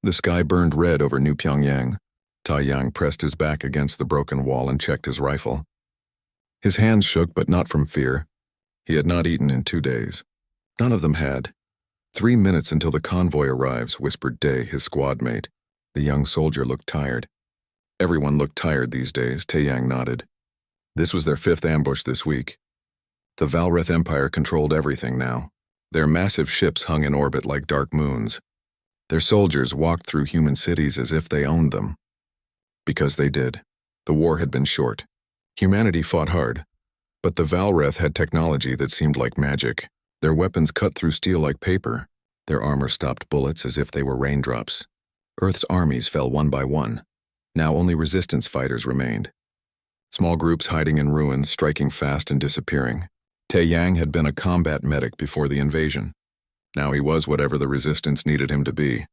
The sky burned red over New Pyongyang. Taiyang pressed his back against the broken wall and checked his rifle. His hands shook, but not from fear. He had not eaten in 2 days. None of them had. 3 minutes until the convoy arrives, whispered Day, his squad mate. The young soldier looked tired. Everyone looked tired these days, Taiyang nodded. This was their 5th ambush this week. The Valreth Empire controlled everything now. Their massive ships hung in orbit like dark moons. Their soldiers walked through human cities as if they owned them. Because they did. The war had been short. Humanity fought hard. But the Valreth had technology that seemed like magic. Their weapons cut through steel like paper. Their armor stopped bullets as if they were raindrops. Earth's armies fell one by one. Now only resistance fighters remained. Small groups hiding in ruins, striking fast and disappearing. Taiyang had been a combat medic before the invasion. Now he was whatever the resistance needed him to be.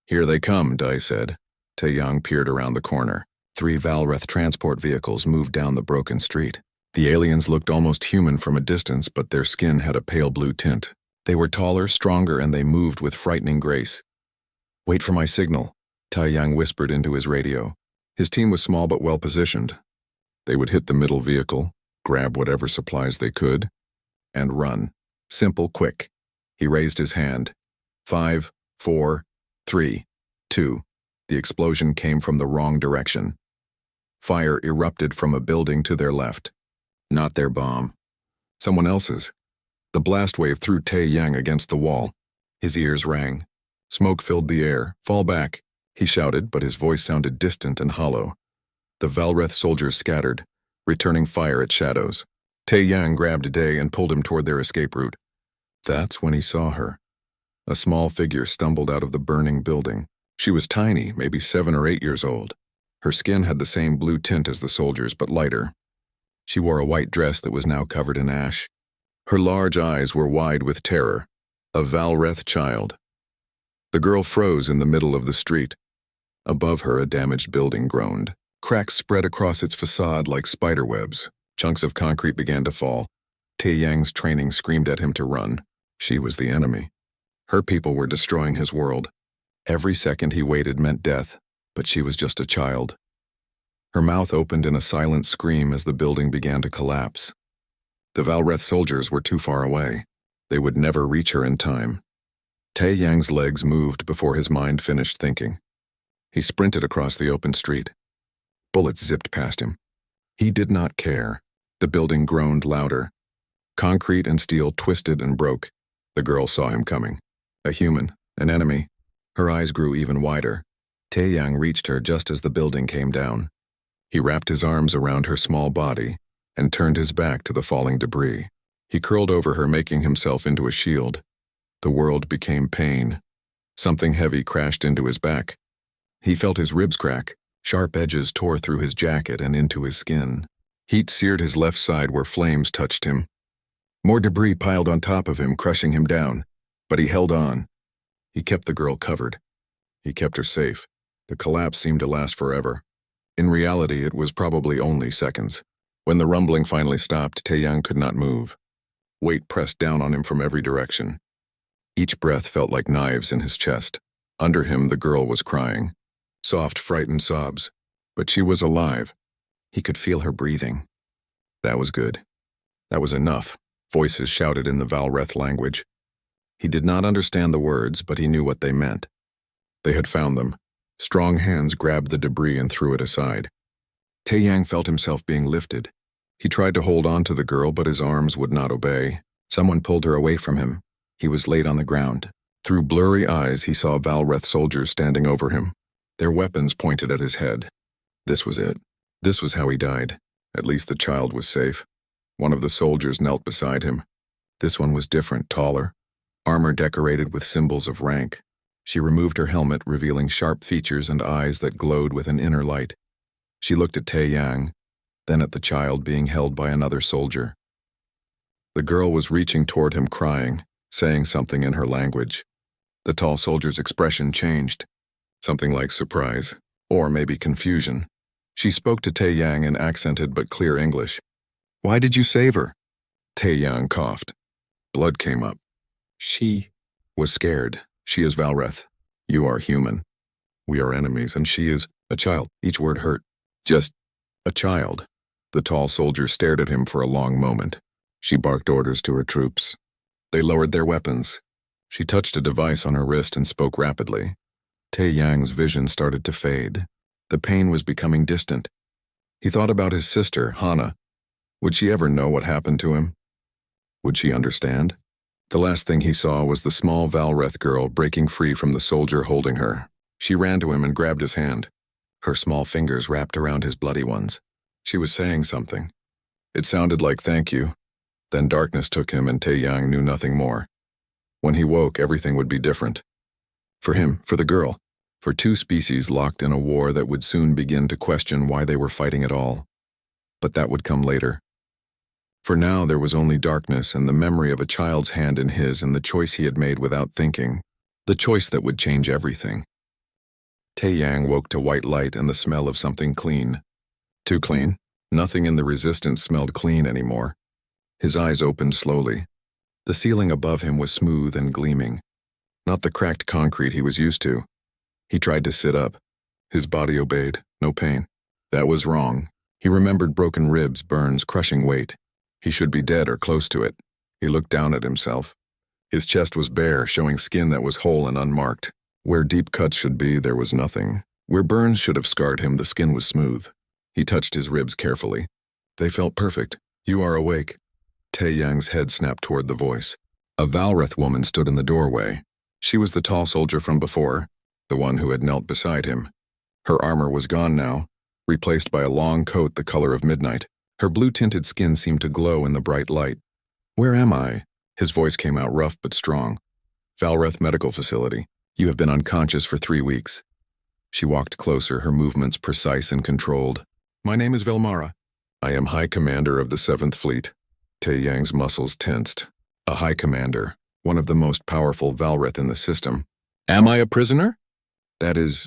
Here they come, Dai said. Taiyang peered around the corner. 3 Valreth transport vehicles moved down the broken street. The aliens looked almost human from a distance, but their skin had a pale blue tint. They were taller, stronger, and they moved with frightening grace. Wait for my signal, Taiyang whispered into his radio. His team was small but well-positioned. They would hit the middle vehicle, grab whatever supplies they could, and run. Simple, quick. He raised his hand. 5, 4, 3, 2. The explosion came from the wrong direction. Fire erupted from a building to their left. Not their bomb. Someone else's. The blast wave threw Taiyang against the wall. His ears rang. Smoke filled the air. Fall back, he shouted, but his voice sounded distant and hollow. The Valreth soldiers scattered, returning fire at shadows. Taiyang grabbed Day and pulled him toward their escape route. That's when he saw her. A small figure stumbled out of the burning building. She was tiny, maybe 7 or 8 years old. Her skin had the same blue tint as the soldiers, but lighter. She wore a white dress that was now covered in ash. Her large eyes were wide with terror. A Valreth child. The girl froze in the middle of the street. Above her, a damaged building groaned. Cracks spread across its facade like spiderwebs. Chunks of concrete began to fall. Taiyang's training screamed at him to run. She was the enemy. Her people were destroying his world. Every second he waited meant death, but she was just a child. Her mouth opened in a silent scream as the building began to collapse. The Valreth soldiers were too far away. They would never reach her in time. Taiyang's legs moved before his mind finished thinking. He sprinted across the open street. Bullets zipped past him. He did not care. The building groaned louder. Concrete and steel twisted and broke. The girl saw him coming. A human, an enemy. Her eyes grew even wider. Taiyang reached her just as the building came down. He wrapped his arms around her small body and turned his back to the falling debris. He curled over her, making himself into a shield. The world became pain. Something heavy crashed into his back. He felt his ribs crack. Sharp edges tore through his jacket and into his skin. Heat seared his left side where flames touched him. More debris piled on top of him, crushing him down. But he held on. He kept the girl covered. He kept her safe. The collapse seemed to last forever. In reality, it was probably only seconds. When the rumbling finally stopped, Taiyang could not move. Weight pressed down on him from every direction. Each breath felt like knives in his chest. Under him, the girl was crying. Soft, frightened sobs. But she was alive. He could feel her breathing. That was good. That was enough. Voices shouted in the Valreth language. He did not understand the words, but he knew what they meant. They had found them. Strong hands grabbed the debris and threw it aside. Taiyang felt himself being lifted. He tried to hold on to the girl, but his arms would not obey. Someone pulled her away from him. He was laid on the ground. Through blurry eyes, he saw Valreth soldiers standing over him. Their weapons pointed at his head. This was it. This was how he died. At least the child was safe. One of the soldiers knelt beside him. This one was different, taller. Armor decorated with symbols of rank. She removed her helmet, revealing sharp features and eyes that glowed with an inner light. She looked at Taiyang, then at the child being held by another soldier. The girl was reaching toward him, crying, saying something in her language. The tall soldier's expression changed. Something like surprise, or maybe confusion. She spoke to Taiyang in accented but clear English. "Why did you save her?" Taiyang coughed. Blood came up. She was scared. She is Valreth. You are human. We are enemies, and she is a child. Each word hurt. Just a child. The tall soldier stared at him for a long moment. She barked orders to her troops. They lowered their weapons. She touched a device on her wrist and spoke rapidly. Tae Yang's vision started to fade. The pain was becoming distant. He thought about his sister, Hana. Would she ever know what happened to him? Would she understand? The last thing he saw was the small Valreth girl breaking free from the soldier holding her. She ran to him and grabbed his hand. Her small fingers wrapped around his bloody ones. She was saying something. It sounded like thank you. Then darkness took him and Tae Yang knew nothing more. When he woke, everything would be different. For him, for the girl, for two species locked in a war that would soon begin to question why they were fighting at all. But that would come later. For now, there was only darkness and the memory of a child's hand in his and the choice he had made without thinking. The choice that would change everything. Tae Yang woke to white light and the smell of something clean. Too clean? Nothing in the resistance smelled clean anymore. His eyes opened slowly. The ceiling above him was smooth and gleaming. Not the cracked concrete he was used to. He tried to sit up. His body obeyed. No pain. That was wrong. He remembered broken ribs, burns, crushing weight. He should be dead or close to it. He looked down at himself. His chest was bare, showing skin that was whole and unmarked. Where deep cuts should be, there was nothing. Where burns should have scarred him, the skin was smooth. He touched his ribs carefully. They felt perfect. You are awake. Tae Yang's head snapped toward the voice. A Valreth woman stood in the doorway. She was the tall soldier from before, the one who had knelt beside him. Her armor was gone now, replaced by a long coat the color of midnight. Her blue-tinted skin seemed to glow in the bright light. Where am I? His voice came out rough but strong. Valreth Medical Facility. You have been unconscious for 3 weeks. She walked closer, her movements precise and controlled. My name is Velmara. I am High Commander of the 7th Fleet. Tae Yang's muscles tensed. A High Commander, one of the most powerful Valreth in the system. Am I a prisoner? That is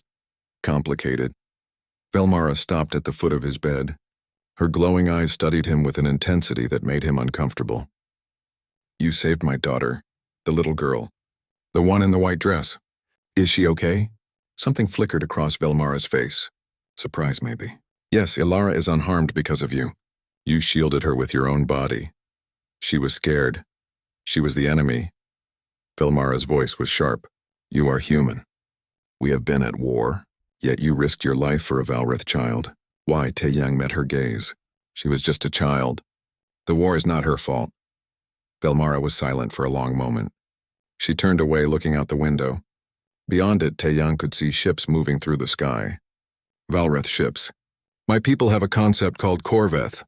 complicated. Velmara stopped at the foot of his bed. Her glowing eyes studied him with an intensity that made him uncomfortable. You saved my daughter, the little girl, the one in the white dress. Is she okay? Something flickered across Velmara's face. Surprise, maybe. Yes, Ilara is unharmed because of you. You shielded her with your own body. She was scared. She was the enemy. Velmara's voice was sharp. You are human. We have been at war, yet you risked your life for a Valreth child. Why? Tae Yang met her gaze. She was just a child. The war is not her fault. Velmara was silent for a long moment. She turned away, looking out the window. Beyond it, Tae Yang could see ships moving through the sky. Valreth ships. My people have a concept called Korveth.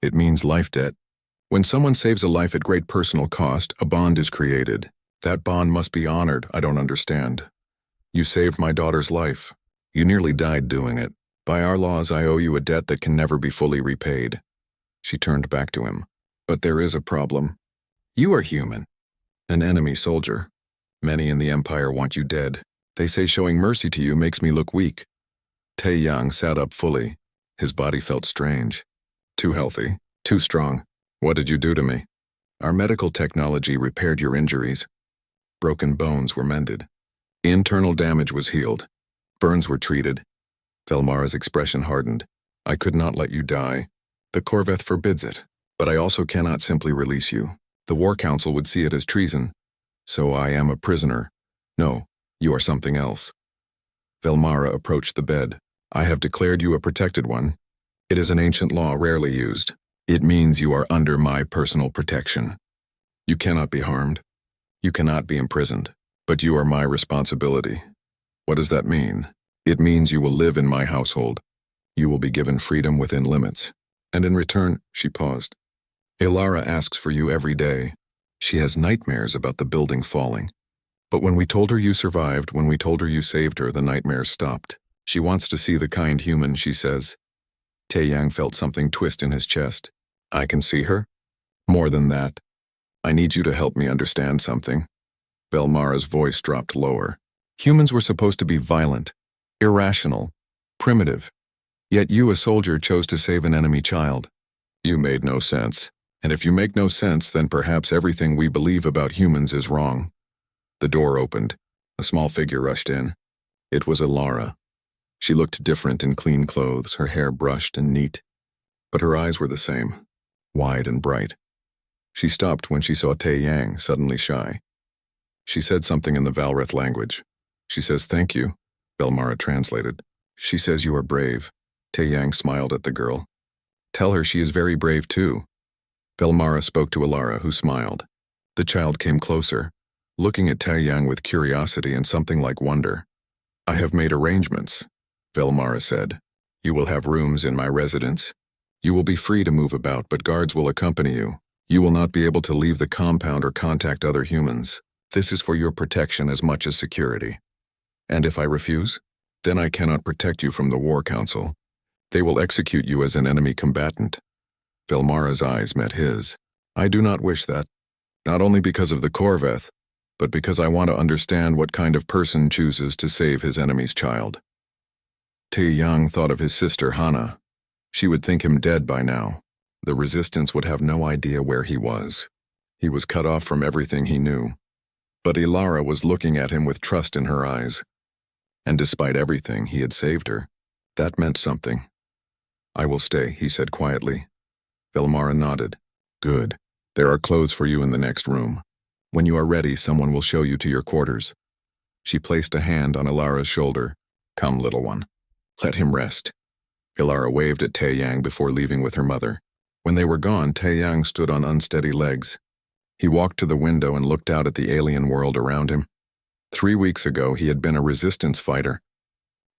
It means life debt. When someone saves a life at great personal cost, a bond is created. That bond must be honored. I don't understand. You saved my daughter's life. You nearly died doing it. By our laws, I owe you a debt that can never be fully repaid. She turned back to him. But there is a problem. You are human. An enemy soldier. Many in the Empire want you dead. They say showing mercy to you makes me look weak. Tae Yang sat up fully. His body felt strange. Too healthy. Too strong. What did you do to me? Our medical technology repaired your injuries. Broken bones were mended. Internal damage was healed. Burns were treated. Velmara's expression hardened. I could not let you die. The Korveth forbids it, but I also cannot simply release you. The War Council would see it as treason. So I am a prisoner. No, you are something else. Velmara approached the bed. I have declared you a protected one. It is an ancient law rarely used. It means you are under my personal protection. You cannot be harmed. You cannot be imprisoned. But you are my responsibility. What does that mean? It means you will live in my household. You will be given freedom within limits. And in return, she paused. Ilara asks for you every day. She has nightmares about the building falling. But when we told her you survived, when we told her you saved her, the nightmares stopped. She wants to see the kind human, she says. Tae Yang felt something twist in his chest. I can see her? More than that. I need you to help me understand something. Velmara's voice dropped lower. Humans were supposed to be violent, irrational, primitive. Yet you, a soldier, chose to save an enemy child. You made no sense. And if you make no sense, then perhaps everything we believe about humans is wrong. The door opened. A small figure rushed in. It was Alara. She looked different in clean clothes, her hair brushed and neat, but her eyes were the same, wide and bright. She stopped when she saw Tae Yang, suddenly shy. She said something in the Valreth language. She says, "Thank you," Belmara translated. "She says you are brave." Tae Yang smiled at the girl. "Tell her she is very brave too." Belmara spoke to Alara, who smiled. The child came closer, looking at Tae Yang with curiosity and something like wonder. "I have made arrangements," Belmara said. "You will have rooms in my residence. You will be free to move about, but guards will accompany you. You will not be able to leave the compound or contact other humans. This is for your protection as much as security. And if I refuse, then I cannot protect you from the War Council. They will execute you as an enemy combatant." Belmara's eyes met his. "I do not wish that, not only because of the Corveth, but because I want to understand what kind of person chooses to save his enemy's child." Tae Yang thought of his sister Hana. She would think him dead by now. The resistance would have no idea where he was. He was cut off from everything he knew. But Alara was looking at him with trust in her eyes. And despite everything, he had saved her. That meant something. "I will stay," he said quietly. Belmara nodded. "Good. There are clothes for you in the next room. When you are ready, someone will show you to your quarters." She placed a hand on Alara's shoulder. "Come, little one. Let him rest." Alara waved at Tae Yang before leaving with her mother. When they were gone, Tae Yang stood on unsteady legs. He walked to the window and looked out at the alien world around him. 3 weeks ago, he had been a resistance fighter.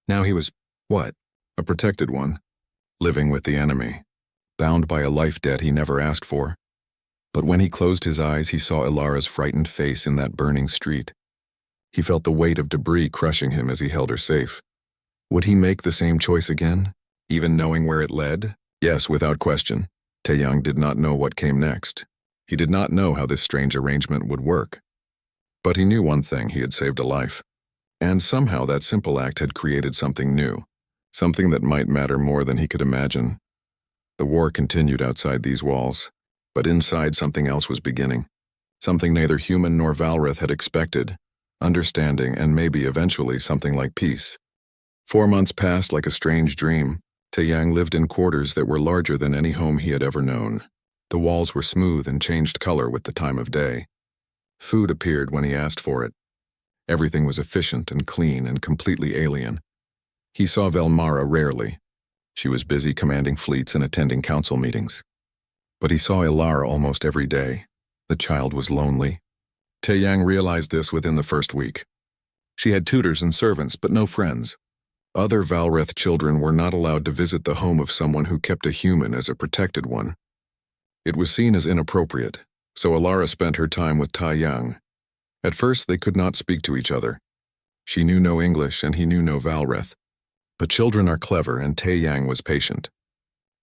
Now he was, what? A protected one. Living with the enemy. Bound by a life debt he never asked for. But when he closed his eyes, he saw Alara's frightened face in that burning street. He felt the weight of debris crushing him as he held her safe. Would he make the same choice again, even knowing where it led? Yes, without question. Tae Yang did not know what came next. He did not know how this strange arrangement would work. But he knew one thing: he had saved a life. And somehow that simple act had created something new, something that might matter more than he could imagine. The war continued outside these walls, but inside something else was beginning. Something neither human nor Valreth had expected, understanding, and maybe eventually something like peace. 4 months passed like a strange dream. Tae Yang lived in quarters that were larger than any home he had ever known. The walls were smooth and changed color with the time of day. Food appeared when he asked for it. Everything was efficient and clean and completely alien. He saw Belmara rarely. She was busy commanding fleets and attending council meetings. But he saw Alara almost every day. The child was lonely. Tae Yang realized this within the first week. She had tutors and servants, but no friends. Other Valreth children were not allowed to visit the home of someone who kept a human as a protected one. It was seen as inappropriate, so Alara spent her time with Tae Yang. At first, they could not speak to each other. She knew no English and he knew no Valreth. But children are clever, and Tae Yang was patient.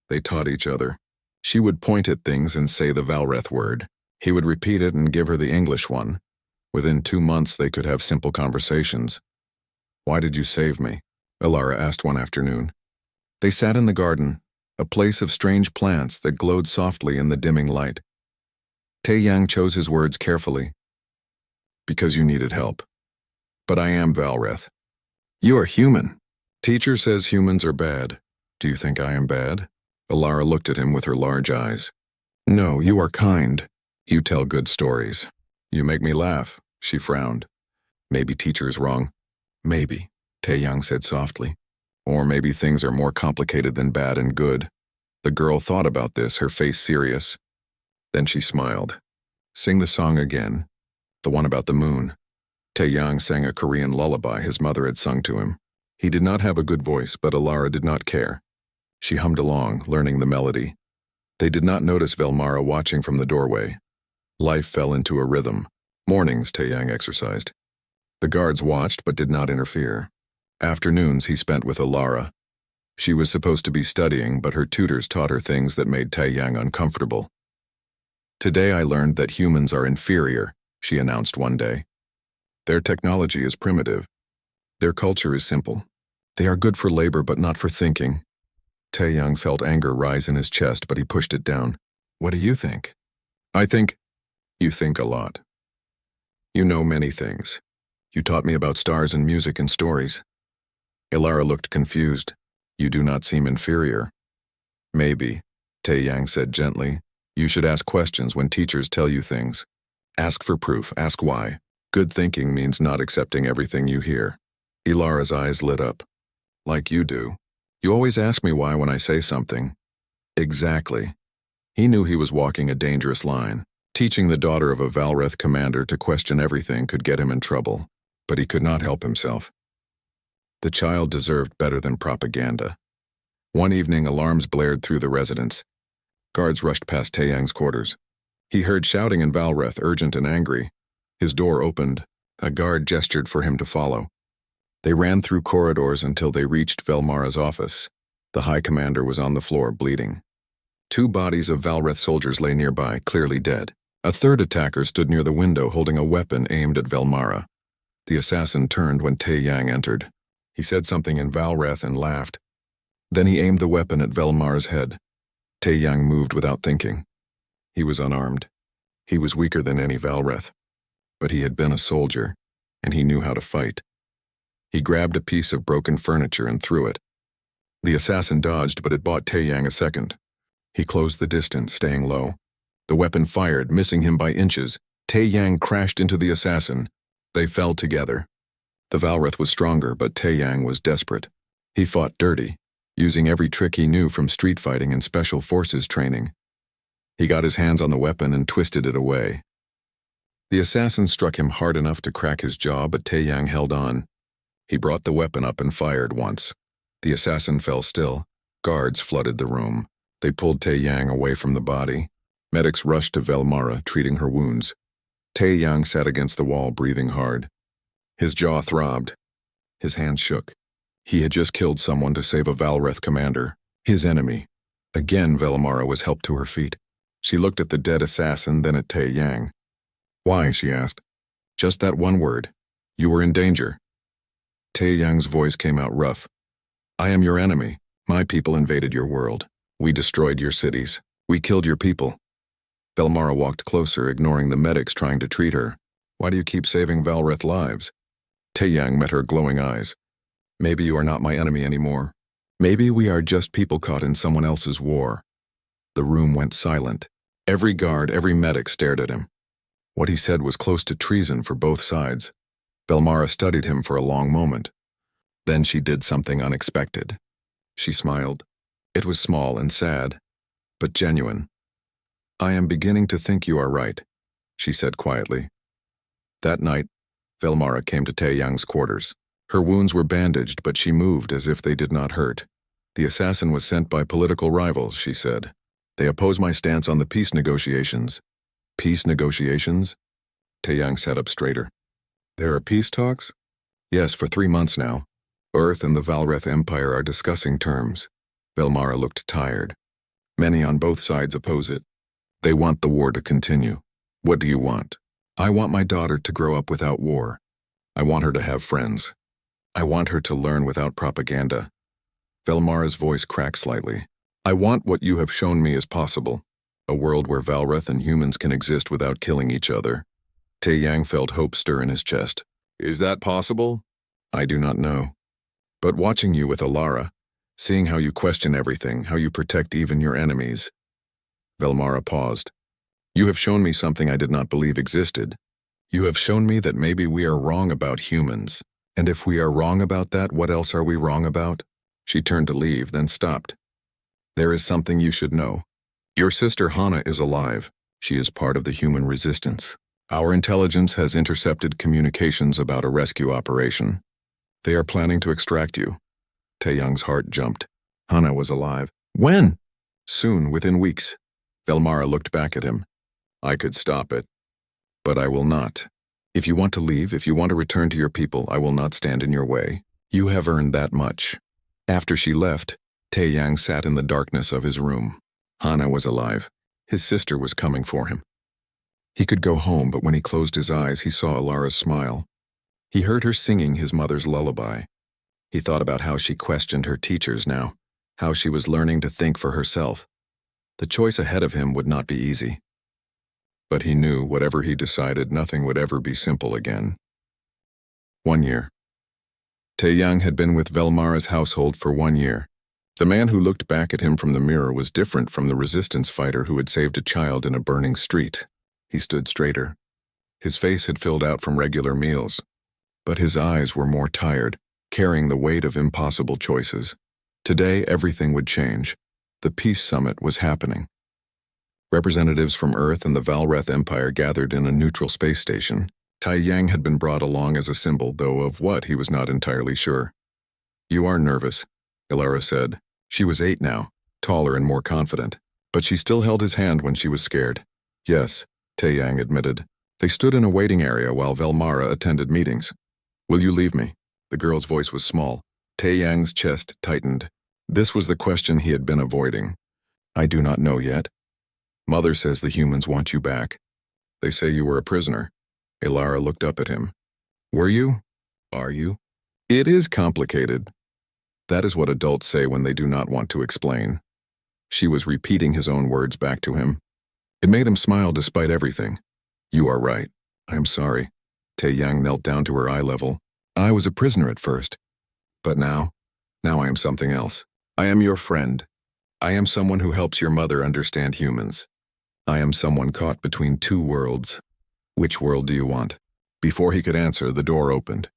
They taught each other. She would point at things and say the Valreth word. He would repeat it and give her the English one. Within 2 months, they could have simple conversations. "Why did you save me?" Alara asked one afternoon. They sat in the garden, a place of strange plants that glowed softly in the dimming light. Tae Yang chose his words carefully. "Because you needed help. But I am Valreth." "You are human." "Teacher says humans are bad. Do you think I am bad?" Alara looked at him with her large eyes. "No, you are kind. You tell good stories. You make me laugh." She frowned. "Maybe teacher's wrong." "Maybe," Tae Yang said softly. "Or maybe things are more complicated than bad and good." The girl thought about this, her face serious. Then she smiled. "Sing the song again. The one about the moon." Tae Yang sang a Korean lullaby his mother had sung to him. He did not have a good voice, but Alara did not care. She hummed along, learning the melody. They did not notice Belmara watching from the doorway. Life fell into a rhythm. Mornings, Tae Yang exercised. The guards watched but did not interfere. Afternoons he spent with Alara. She was supposed to be studying, but her tutors taught her things that made Tae Yang uncomfortable. "Today I learned that humans are inferior," she announced one day. "Their technology is primitive. Their culture is simple. They are good for labor but not for thinking." Tae Yang felt anger rise in his chest, but he pushed it down. "What do you think?" "I think you think a lot. You know many things. You taught me about stars and music and stories. Ilara looked confused. You do not seem inferior. Maybe, Tae-yang said gently. You should ask questions when teachers tell you things. Ask for proof, ask why. Good thinking means not accepting everything you hear. Ilara's eyes lit up. Like you do. You always ask me why when I say something. Exactly. He knew he was walking a dangerous line. Teaching the daughter of a Valreth commander to question everything could get him in trouble, but he could not help himself. The child deserved better than propaganda. One evening, alarms blared through the residence. Guards rushed past Tae-yang's quarters. He heard shouting in Valreth, urgent and angry. His door opened. A guard gestured for him to follow. They ran through corridors until they reached Velmara's office. The High Commander was on the floor, bleeding. Two bodies of Valreth soldiers lay nearby, clearly dead. A third attacker stood near the window holding a weapon aimed at Velmara. The assassin turned when Tae-yang entered. He said something in Valreth and laughed. Then he aimed the weapon at Velmara's head. Tae-yang moved without thinking. He was unarmed. He was weaker than any Valreth. But he had been a soldier, and he knew how to fight. He grabbed a piece of broken furniture and threw it. The assassin dodged, but it bought Tae-yang a second. He closed the distance, staying low. The weapon fired, missing him by inches. Tae-yang crashed into the assassin. They fell together. The Valreth was stronger, but Tae-yang was desperate. He fought dirty, using every trick he knew from street fighting and special forces training. He got his hands on the weapon and twisted it away. The assassin struck him hard enough to crack his jaw, but Tae-yang held on. He brought the weapon up and fired once. The assassin fell still. Guards flooded the room. They pulled Tae-yang away from the body. Medics rushed to Velmara, treating her wounds. Tae-yang sat against the wall, breathing hard. His jaw throbbed. His hands shook. He had just killed someone to save a Valreth commander, his enemy. Again, Velmara was helped to her feet. She looked at the dead assassin, then at Tae-yang. Why, she asked. Just that one word. You were in danger. Tae-yang's voice came out rough. I am your enemy. My people invaded your world. We destroyed your cities. We killed your people. Velmara walked closer, ignoring the medics trying to treat her. Why do you keep saving Valreth lives? Tae-yang met her glowing eyes. Maybe you are not my enemy anymore. Maybe we are just people caught in someone else's war. The room went silent. Every guard, every medic stared at him. What he said was close to treason for both sides. Velmara studied him for a long moment. Then she did something unexpected. She smiled. It was small and sad, but genuine. I am beginning to think you are right, she said quietly. That night, Velmara came to Tae-yang's quarters. Her wounds were bandaged, but she moved as if they did not hurt. The assassin was sent by political rivals, she said. They oppose my stance on the peace negotiations. Peace negotiations? Tae-yang sat up straighter. There are peace talks? Yes, for 3 months now. Earth and the Valreth Empire are discussing terms. Velmara looked tired. Many on both sides oppose it. They want the war to continue. What do you want? I want my daughter to grow up without war. I want her to have friends. I want her to learn without propaganda. Velmara's voice cracked slightly. I want what you have shown me is possible. A world where Valreth and humans can exist without killing each other. Tae-yang felt hope stir in his chest. Is that possible? I do not know. But watching you with Ilara, seeing how you question everything, how you protect even your enemies. Velmara paused. You have shown me something I did not believe existed. You have shown me that maybe we are wrong about humans. And if we are wrong about that, what else are we wrong about? She turned to leave, then stopped. There is something you should know. Your sister Hana is alive. She is part of the human resistance. Our intelligence has intercepted communications about a rescue operation. They are planning to extract you. Tae-yang's heart jumped. Hana was alive. When? Soon, within weeks. Velmara looked back at him. I could stop it. But I will not. If you want to leave, if you want to return to your people, I will not stand in your way. You have earned that much. After she left, Tae-yang sat in the darkness of his room. Hana was alive. His sister was coming for him. He could go home, but when he closed his eyes, he saw Ilara's smile. He heard her singing his mother's lullaby. He thought about how she questioned her teachers now, how she was learning to think for herself. The choice ahead of him would not be easy. But he knew, whatever he decided, nothing would ever be simple again. 1 year. Taeyang had been with Velmara's household for 1 year. The man who looked back at him from the mirror was different from the resistance fighter who had saved a child in a burning street. He stood straighter. His face had filled out from regular meals, but his eyes were more tired, carrying the weight of impossible choices. Today, everything would change. The Peace Summit was happening. Representatives from Earth and the Valreth Empire gathered in a neutral space station. Taeyang had been brought along as a symbol, though of what he was not entirely sure. "You are nervous," Ilara said. She was 8 now, taller and more confident, but she still held his hand when she was scared. "Yes," Taeyang admitted. They stood in a waiting area while Velmara attended meetings. "Will you leave me?" The girl's voice was small. Taeyang's chest tightened. This was the question he had been avoiding. "I do not know yet. Mother says the humans want you back. They say you were a prisoner." Ilara looked up at him. "Were you? Are you?" "It is complicated." That is what adults say when they do not want to explain. She was repeating his own words back to him. It made him smile despite everything. "You are right. I am sorry." Taeyang knelt down to her eye level. "I was a prisoner at first. But now I am something else. I am your friend. I am someone who helps your mother understand humans. I am someone caught between 2 worlds. Which world do you want?" Before he could answer, the door opened.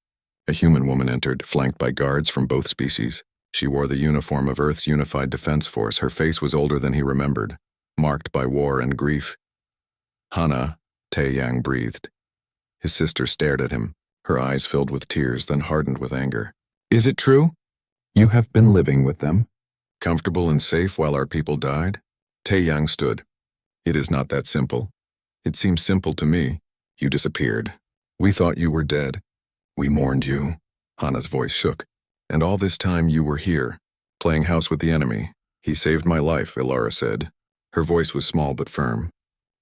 A human woman entered, flanked by guards from both species. She wore the uniform of Earth's Unified Defense Force. Her face was older than he remembered, marked by war and grief. "Hana," Taeyang breathed. His sister stared at him, her eyes filled with tears, then hardened with anger. "Is it true? You have been living with them? Comfortable and safe while our people died?" Taeyang stood. "It is not that simple. It seems simple to me. You disappeared. We thought you were dead. We mourned you." Hana's voice shook. "And all this time you were here, playing house with the enemy. He saved my life," Ilara said. Her voice was small but firm.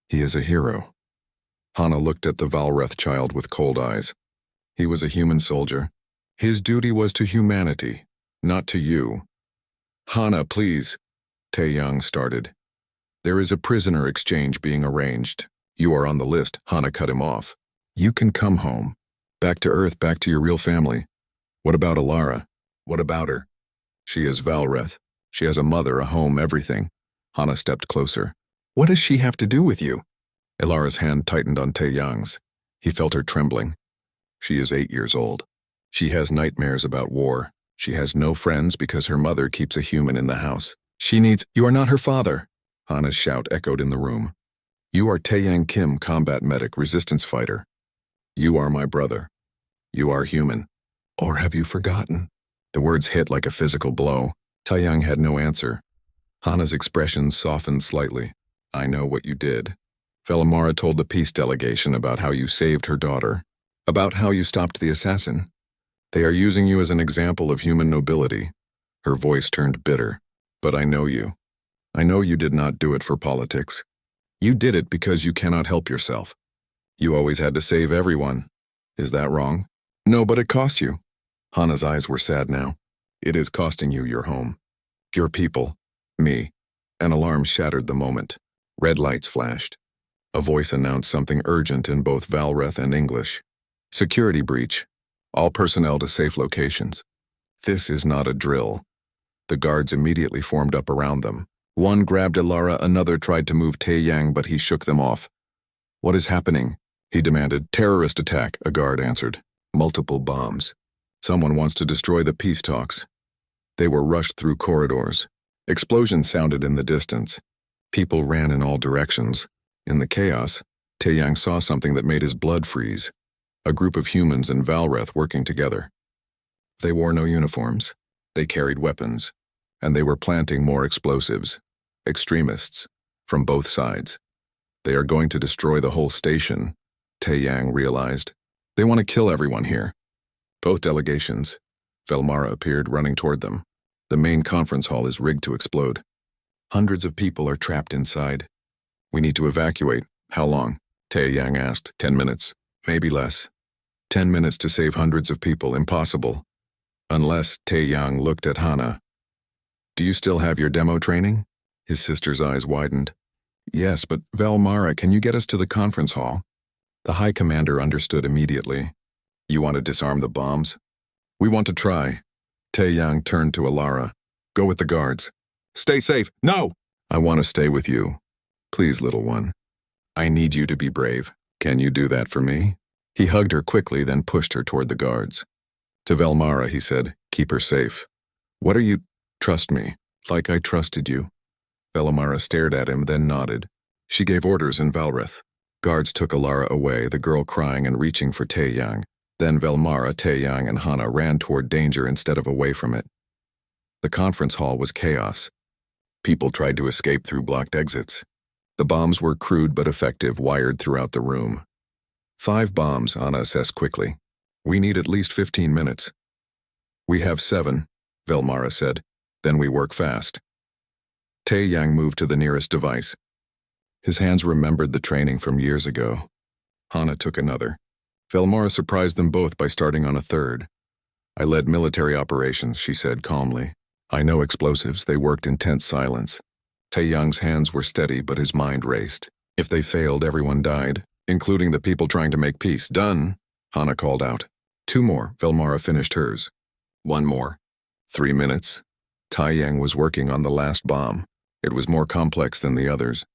"He is a hero." Hana looked at the Valreth child with cold eyes. He was a human soldier. His duty was to humanity, not to you. "Hana, please," Taeyang started. "There is a prisoner exchange being arranged. You are on the list." Hana cut him off. "You can come home. Back to Earth, back to your real family." "What about Ilara? What about her?" "She is Valreth. She has a mother, a home, everything." Hana stepped closer. "What does she have to do with you?" Ilara's hand tightened on Taeyang's. He felt her trembling. "She is 8 years old. She has nightmares about war. She has no friends because her mother keeps a human in the house. She needs—" "You are not her father!" Hana's shout echoed in the room. "You are Taeyang Kim, combat medic, resistance fighter. You are my brother. You are human. Or have you forgotten?" The words hit like a physical blow. Taeyang had no answer. Hana's expression softened slightly. "I know what you did. Velmara told the peace delegation about how you saved her daughter, about how you stopped the assassin. They are using you as an example of human nobility." Her voice turned bitter. "But I know you. I know you did not do it for politics. You did it because you cannot help yourself. You always had to save everyone. Is that wrong?" "No, but it cost you." Hana's eyes were sad now. "It is costing you your home. Your people. Me." An alarm shattered the moment. Red lights flashed. A voice announced something urgent in both Valreth and English. "Security breach. All personnel to safe locations." This is not a drill. The guards immediately formed up around them. One grabbed Ilara, another tried to move Taeyang, but he shook them off. "What is happening?" he demanded. "Terrorist attack," a guard answered. "Multiple bombs. Someone wants to destroy the peace talks." They were rushed through corridors. Explosions sounded in the distance. People ran in all directions. In the chaos, Taeyang saw something that made his blood freeze. A group of humans and Valreth working together. They wore no uniforms. They carried weapons. And they were planting more explosives. Extremists. From both sides. They are going to destroy the whole station, Taeyang realized. They want to kill everyone here. Both delegations. Velmara appeared, running toward them. The main conference hall is rigged to explode. Hundreds of people are trapped inside. "We need to evacuate." "How long?" Taeyang asked. 10 minutes. Maybe less. 10 minutes to save hundreds of people. Impossible. Unless, Taeyang looked at Hana. "Do you still have your demo training?" His sister's eyes widened. "Yes, but Velmara, can you get us to the conference hall?" The High Commander understood immediately. "You want to disarm the bombs?" We want to try. Taeyang turned to Alara. Go with the guards. Stay safe. No! I want to stay with you. Please, little one. I need you to be brave. Can you do that for me? He hugged her quickly, then pushed her toward the guards. To Velmara, he said, keep her safe. What are you? Trust me, like I trusted you. Velmara stared at him, then nodded. She gave orders in Valrith. Guards took Alara away, the girl crying and reaching for Taeyang. Then Velmara, Taeyang, and Hana ran toward danger instead of away from it. The conference hall was chaos. People tried to escape through blocked exits. The bombs were crude but effective, wired throughout the room. 5 bombs, Hana assessed quickly. We need at least 15 minutes. We have 7, Velmara said. Then we work fast. Taeyang moved to the nearest device. His hands remembered the training from years ago. Hana took another. Velmara surprised them both by starting on a third. I led military operations, she said calmly. I know explosives. They worked in tense silence. Taeyang's hands were steady, but his mind raced. If they failed, everyone died, including the people trying to make peace. Done, Hana called out. 2 more, Velmara finished hers. 1 more. 3 minutes. Taeyang was working on the last bomb. It was more complex than the others.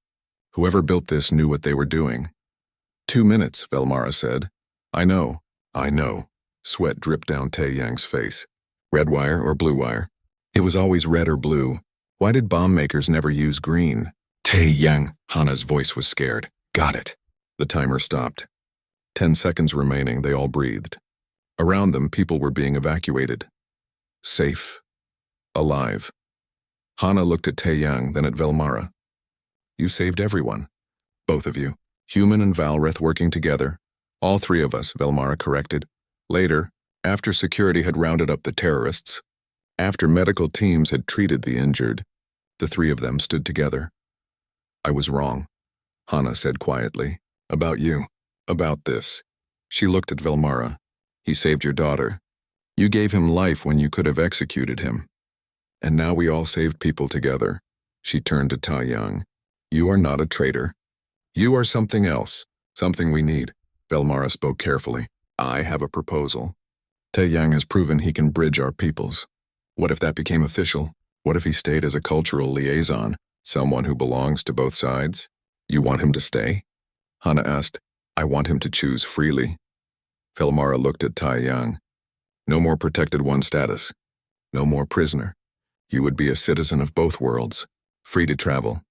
Whoever built this knew what they were doing. 2 minutes, Velmara said. I know. Sweat dripped down Taeyang's face. Red wire or blue wire? It was always red or blue. Why did bomb makers never use green? Taeyang, Hana's voice was scared. Got it. The timer stopped. 10 seconds remaining, they all breathed. Around them, people were being evacuated. Safe. Alive. Hana looked at Taeyang, then at Velmara. You saved everyone. Both of you. Human and Valrith working together. All 3 of us, Velmara corrected. Later, after security had rounded up the terrorists, after medical teams had treated the injured, the 3 of them stood together. I was wrong, Hana said quietly. About you. About this. She looked at Velmara. He saved your daughter. You gave him life when you could have executed him. And now we all saved people together. She turned to Taeyang. You are not a traitor. You are something else. Something we need. Velmara spoke carefully. I have a proposal. Taeyang has proven he can bridge our peoples. What if that became official? What if he stayed as a cultural liaison, someone who belongs to both sides? You want him to stay? Hana asked. I want him to choose freely. Velmara looked at Taeyang. No more protected one status. No more prisoner. You would be a citizen of both worlds. Free to travel.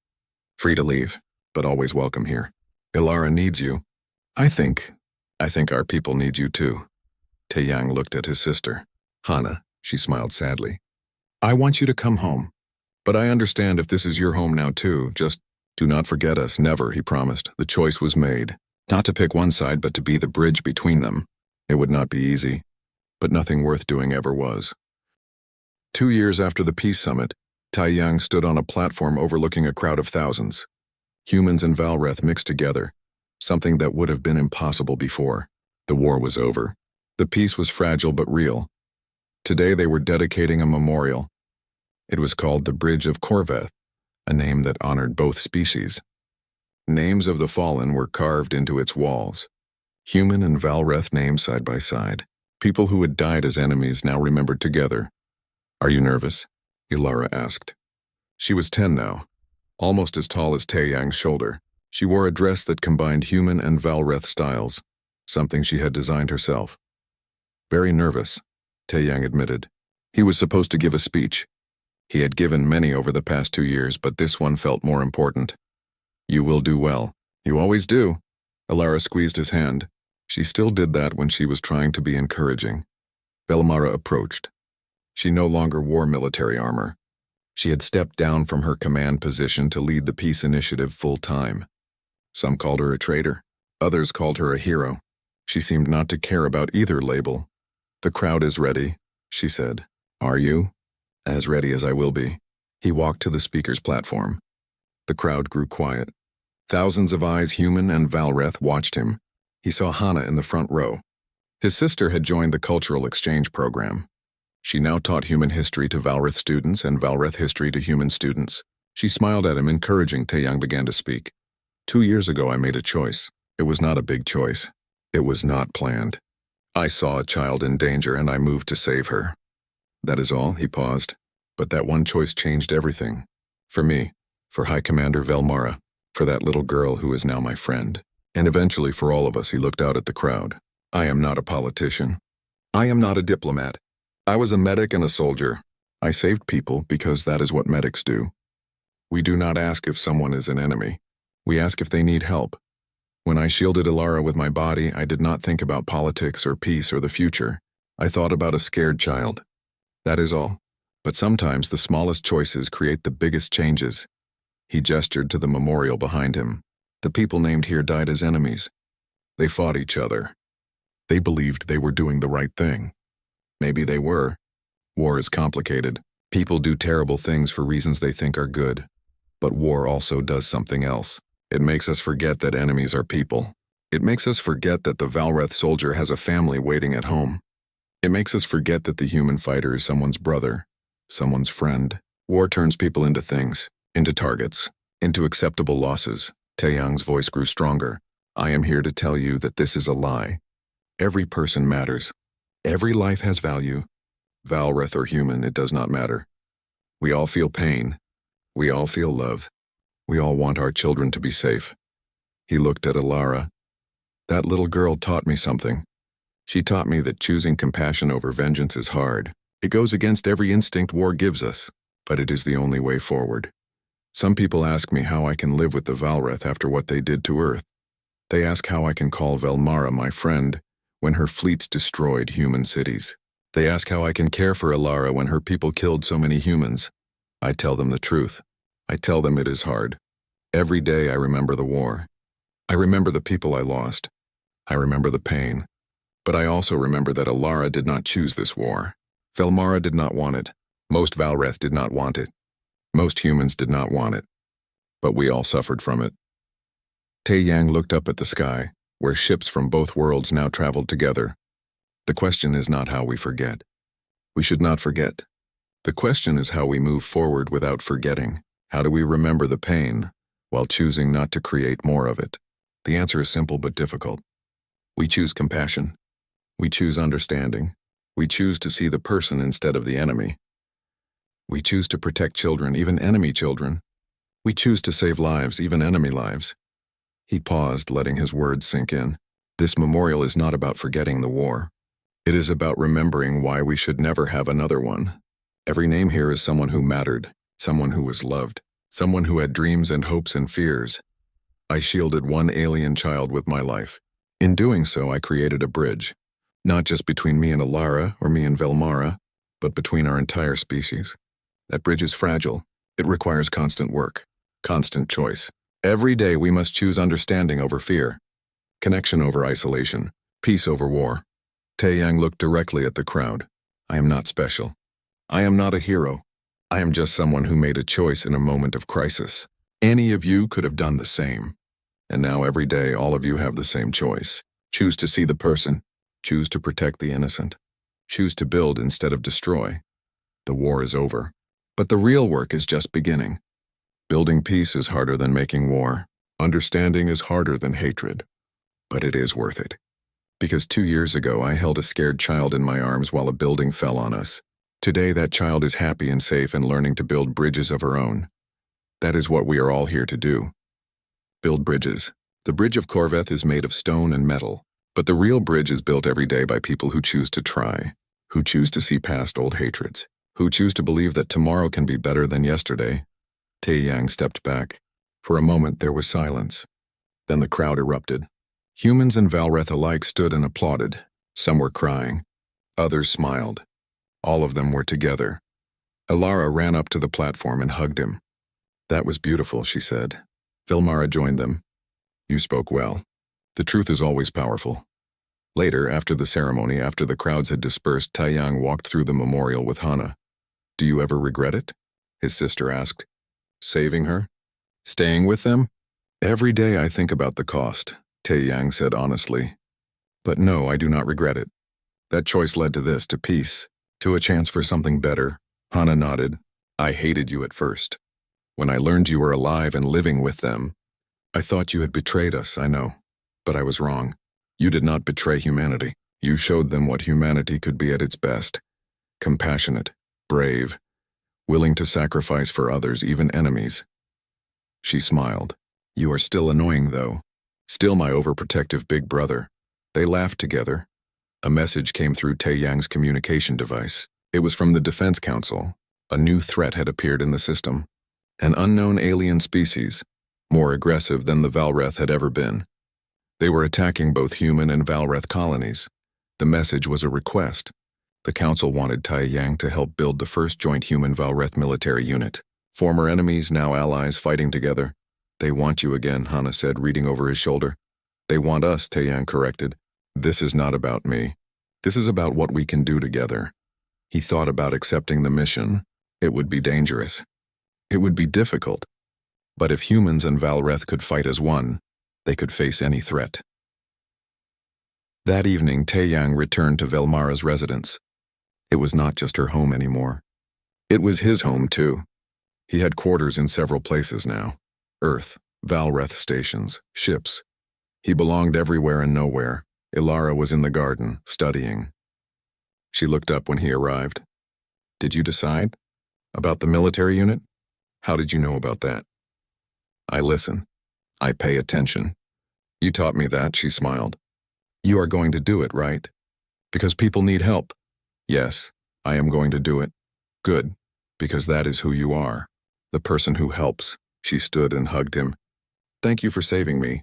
Free to leave, but always welcome here. Ilara needs you. I think our people need you too. Taeyang looked at his sister. Hana, she smiled sadly. I want you to come home. But I understand if this is your home now too. Just do not forget us. Never, he promised. The choice was made. Not to pick one side, but to be the bridge between them. It would not be easy. But nothing worth doing ever was. 2 years after the peace summit, Taeyang stood on a platform overlooking a crowd of thousands. Humans and Valrith mixed together. Something that would have been impossible before. The war was over. The peace was fragile but real. Today they were dedicating a memorial. It was called the Bridge of Corveth, a name that honored both species. Names of the fallen were carved into its walls. Human and Valrith names side by side. People who had died as enemies now remembered together. Are you nervous? Ilara asked. She was 10 now, almost as tall as Taeyang's shoulder. She wore a dress that combined human and Valrith styles, something she had designed herself. Very nervous, Taeyang admitted. He was supposed to give a speech. He had given many over the past 2 years, but this one felt more important. You will do well. You always do. Ilara squeezed his hand. She still did that when she was trying to be encouraging. Velmara approached. She no longer wore military armor. She had stepped down from her command position to lead the peace initiative full-time. Some called her a traitor. Others called her a hero. She seemed not to care about either label. The crowd is ready, she said. Are you? As ready as I will be. He walked to the speaker's platform. The crowd grew quiet. Thousands of eyes, human and Valrith, watched him. He saw Hana in the front row. His sister had joined the cultural exchange program. She now taught human history to Valrith students and Valrith history to human students. She smiled at him, encouraging. Taeyang began to speak. 2 years ago I made a choice. It was not a big choice. It was not planned. I saw a child in danger and I moved to save her. That is all, he paused. But that one choice changed everything. For me, for High Commander Velmara, for that little girl who is now my friend. And eventually for all of us, he looked out at the crowd. I am not a politician. I am not a diplomat. I was a medic and a soldier. I saved people because that is what medics do. We do not ask if someone is an enemy. We ask if they need help. When I shielded Ilara with my body, I did not think about politics or peace or the future. I thought about a scared child. That is all. But sometimes the smallest choices create the biggest changes. He gestured to the memorial behind him. The people named here died as enemies. They fought each other. They believed they were doing the right thing. Maybe they were. War is complicated. People do terrible things for reasons they think are good. But war also does something else. It makes us forget that enemies are people. It makes us forget that the Valreth soldier has a family waiting at home. It makes us forget that the human fighter is someone's brother, someone's friend. War turns people into things, into targets, into acceptable losses. Taeyang's voice grew stronger. I am here to tell you that this is a lie. Every person matters. Every life has value. Valreth or human, it does not matter. We all feel pain. We all feel love. We all want our children to be safe. He looked at Ilara. That little girl taught me something. She taught me that choosing compassion over vengeance is hard. It goes against every instinct war gives us, but it is the only way forward. Some people ask me how I can live with the Valreth after what they did to Earth. They ask how I can call Velmara my friend when her fleets destroyed human cities. They ask how I can care for Ilara when her people killed so many humans. I tell them the truth. I tell them it is hard. Every day I remember the war. I remember the people I lost. I remember the pain. But I also remember that Ilara did not choose this war. Velmara did not want it. Most Valreth did not want it. Most humans did not want it. But we all suffered from it. Taeyang looked up at the sky, where ships from both worlds now traveled together. The question is not how we forget. We should not forget. The question is how we move forward without forgetting. How do we remember the pain, while choosing not to create more of it? The answer is simple but difficult. We choose compassion. We choose understanding. We choose to see the person instead of the enemy. We choose to protect children, even enemy children. We choose to save lives, even enemy lives. He paused, letting his words sink in. This memorial is not about forgetting the war. It is about remembering why we should never have another one. Every name here is someone who mattered, someone who was loved, someone who had dreams and hopes and fears. I shielded one alien child with my life. In doing so, I created a bridge, not just between me and Ilara or me and Velmara, but between our entire species. That bridge is fragile. It requires constant work, constant choice. Every day we must choose understanding over fear, connection over isolation, peace over war. Taeyang looked directly at the crowd. I am not special. I am not a hero. I am just someone who made a choice in a moment of crisis. Any of you could have done the same. And now every day all of you have the same choice. Choose to see the person. Choose to protect the innocent. Choose to build instead of destroy. The war is over. But the real work is just beginning. Building peace is harder than making war. Understanding is harder than hatred. But it is worth it. Because 2 years ago I held a scared child in my arms while a building fell on us. Today that child is happy and safe and learning to build bridges of her own. That is what we are all here to do. Build bridges. The bridge of Corveth is made of stone and metal, but the real bridge is built every day by people who choose to try, who choose to see past old hatreds, who choose to believe that tomorrow can be better than yesterday. Taeyang stepped back. For a moment there was silence. Then the crowd erupted. Humans and Valreth alike stood and applauded. Some were crying. Others smiled. All of them were together. Ilara ran up to the platform and hugged him. That was beautiful, she said. Velmara joined them. You spoke well. The truth is always powerful. Later, after the ceremony, after the crowds had dispersed, Taeyang walked through the memorial with Hana. Do you ever regret it? His sister asked. Saving her? Staying with them? Every day I think about the cost, Taeyang said honestly. But no, I do not regret it. That choice led to this, to peace, to a chance for something better. Hana nodded. I hated you at first. When I learned you were alive and living with them, I thought you had betrayed us, I know. But I was wrong. You did not betray humanity. You showed them what humanity could be at its best. Compassionate, brave, willing to sacrifice for others, even enemies. She smiled. You are still annoying, though. Still my overprotective big brother. They laughed together. A message came through Taeyang's communication device. It was from the Defense Council. A new threat had appeared in the system. An unknown alien species, more aggressive than the Valreth had ever been. They were attacking both human and Valreth colonies. The message was a request. The Council wanted Taeyang to help build the first joint human-Valreth military unit. Former enemies, now allies, fighting together. They want you again, Hana said, reading over his shoulder. They want us, Taeyang corrected. This is not about me. This is about what we can do together. He thought about accepting the mission. It would be dangerous. It would be difficult. But if humans and Valreth could fight as one, they could face any threat. That evening, Taeyang returned to Velmara's residence. It was not just her home anymore. It was his home, too. He had quarters in several places now. Earth, Valreth stations, ships. He belonged everywhere and nowhere. Ilara was in the garden, studying. She looked up when he arrived. Did you decide? About the military unit? How did you know about that? I listen. I pay attention. You taught me that, she smiled. You are going to do it, right? Because people need help. Yes, I am going to do it. Good, because that is who you are. The person who helps. She stood and hugged him. Thank you for saving me,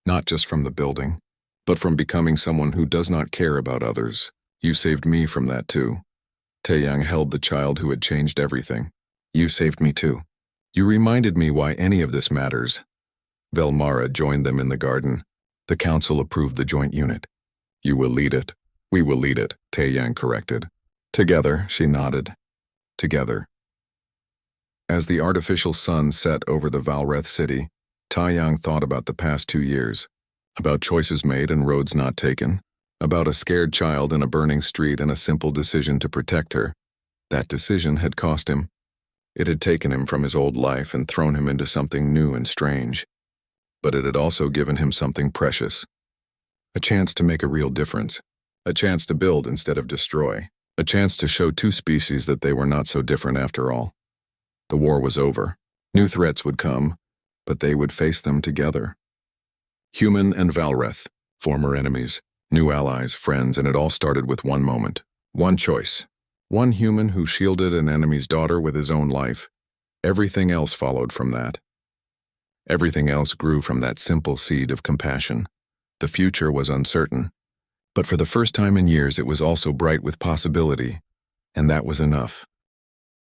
not just from the building, but from becoming someone who does not care about others. You saved me from that too. Taeyang held the child who had changed everything. You saved me too. You reminded me why any of this matters. Velmara joined them in the garden. The council approved the joint unit. You will lead it. We will lead it, Taeyang corrected. Together, she nodded. Together. As the artificial sun set over the Valreth city, Taeyang thought about the past 2 years, about choices made and roads not taken, about a scared child in a burning street and a simple decision to protect her. That decision had cost him. It had taken him from his old life and thrown him into something new and strange. But it had also given him something precious. A chance to make a real difference. A chance to build instead of destroy. A chance to show two species that they were not so different after all. The war was over. New threats would come, but they would face them together. Human and Valreth, former enemies, new allies, friends, and it all started with one moment. One choice. One human who shielded an enemy's daughter with his own life. Everything else followed from that. Everything else grew from that simple seed of compassion. The future was uncertain, but for the first time in years it was also bright with possibility, and that was enough.